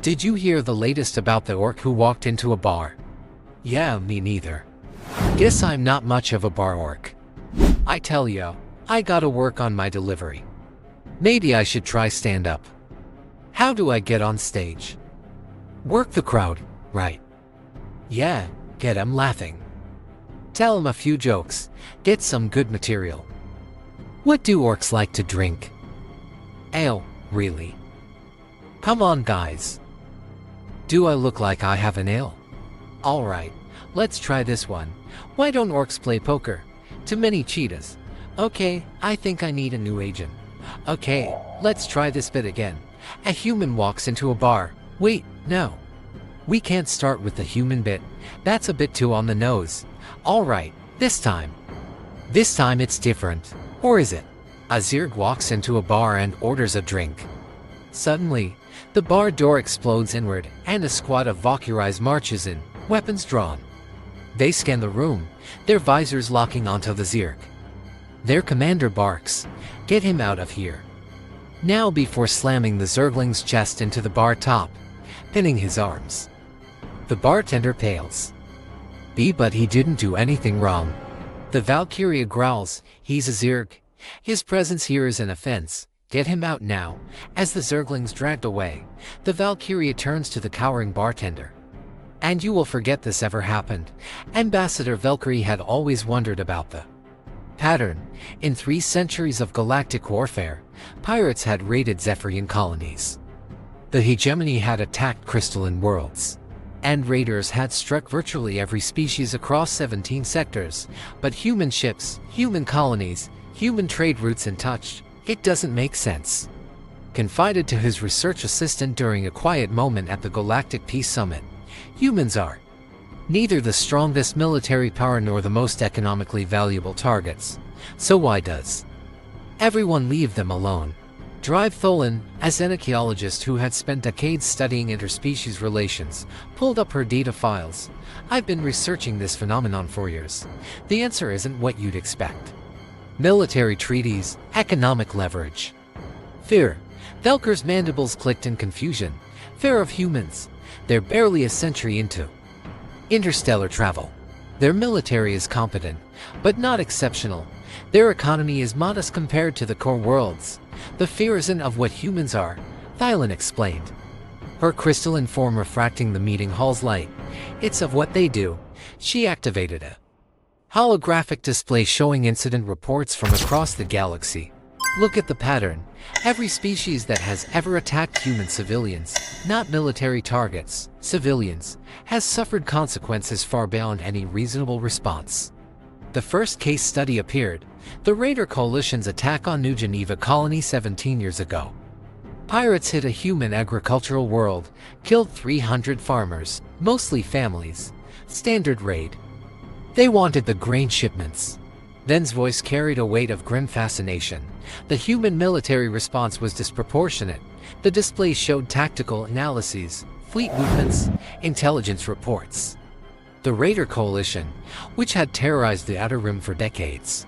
Did you hear the latest about the orc who walked into a bar? Yeah, me neither. Guess I'm not much of a bar orc. I tell you, I gotta work on my delivery. Maybe I should try stand-up. How do I get on stage? Work the crowd, right? Yeah, get 'em laughing. Tell 'em a few jokes, get some good material. What do orcs like to drink? Ale, really? Come on, guys. Do I look like I have an ale? Alright, let's try this one. Why don't orcs play poker? Too many cheetahs. Okay, I think I need a new agent. Okay, let's try this bit again. A human walks into a bar. Wait, no. We can't start with the human bit. That's a bit too on the nose. Alright, this time. This time it's different. Or is it? A Zerg walks into a bar and orders a drink. Suddenly, the bar door explodes inward and a squad of Valkyries marches in, weapons drawn. They scan the room, their visors locking onto the Zerg. Their commander barks, "Get him out of here." Now before slamming the Zergling's chest into the bar top, pinning his arms. The bartender pales. But he didn't do anything wrong. The Valkyria growls, "He's a Zerg. His presence here is an offense. Get him out now." As the Zerglings dragged away, the Valkyria turns to the cowering bartender. "And you will forget this ever happened." Ambassador Valkyrie had always wondered about the pattern. In 3 centuries of galactic warfare, pirates had raided Zephyrian colonies. The hegemony had attacked crystalline worlds. And raiders had struck virtually every species across 17 sectors. But human ships, human colonies, human trade routes untouched. It doesn't make sense. Confided to his research assistant during a quiet moment at the Galactic Peace Summit, humans are neither the strongest military power nor the most economically valuable targets. So why does everyone leave them alone? Drive Tholan, as an archaeologist who had spent decades studying interspecies relations, pulled up her data files. "I've been researching this phenomenon for years. The answer isn't what you'd expect. Military treaties, economic leverage. Fear." Velker's mandibles clicked in confusion. Fear of humans. They're barely a century into interstellar travel. Their military is competent, but not exceptional. Their economy is modest compared to the core worlds. The fear isn't of what humans are, Tholan explained, her crystalline form refracting the meeting hall's light. It's of what they do. She activated a holographic display showing incident reports from across the galaxy. "Look at the pattern. Every species that has ever attacked human civilians, not military targets, civilians, has suffered consequences far beyond any reasonable response." The first case study appeared, the Raider Coalition's attack on New Geneva Colony 17 years ago. Pirates hit a human agricultural world, killed 300 farmers, mostly families. Standard raid. They wanted the grain shipments. Then's voice carried a weight of grim fascination. The human military response was disproportionate. The display showed tactical analyses, fleet movements, intelligence reports. The Raider Coalition, which had terrorized the Outer Rim for decades,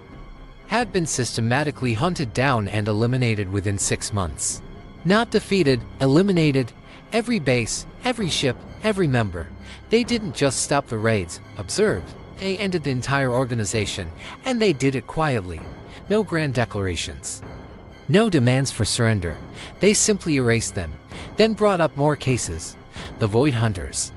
had been systematically hunted down and eliminated within 6 months. Not defeated, eliminated. Every base, every ship, every member. They didn't just stop the raids, observed. They ended the entire organization, and they did it quietly. No grand declarations. No demands for surrender. They simply erased them, then brought up more cases. The Void Hunters,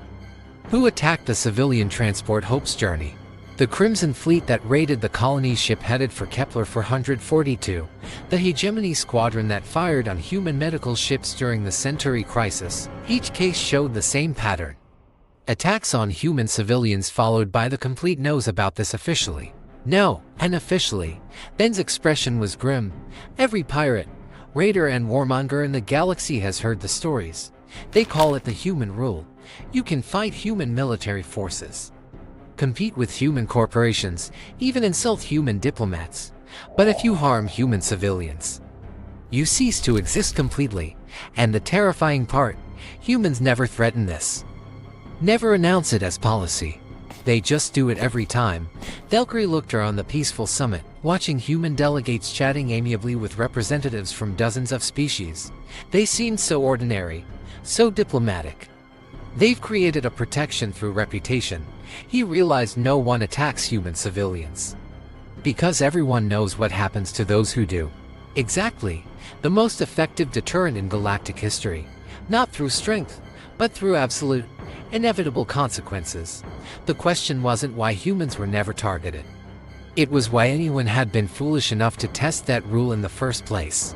who attacked the civilian transport Hope's Journey. The Crimson Fleet that raided the colony's ship headed for Kepler 442. The Hegemony Squadron that fired on human medical ships during the Centauri Crisis. Each case showed the same pattern. Attacks on human civilians followed by the complete nose about this officially. No, unofficially. Ben's expression was grim. Every pirate, raider and warmonger in the galaxy has heard the stories. They call it the human rule. You can fight human military forces, compete with human corporations, even insult human diplomats. But if you harm human civilians, you cease to exist completely. And the terrifying part, humans never threaten this. Never announce it as policy. They just do it every time. Valkyrie looked around the peaceful summit, watching human delegates chatting amiably with representatives from dozens of species. They seemed so ordinary, so diplomatic. They've created a protection through reputation. He realized no one attacks human civilians, because everyone knows what happens to those who do. Exactly. The most effective deterrent in galactic history. Not through strength, but through absolute, inevitable consequences. The question wasn't why humans were never targeted. It was why anyone had been foolish enough to test that rule in the first place.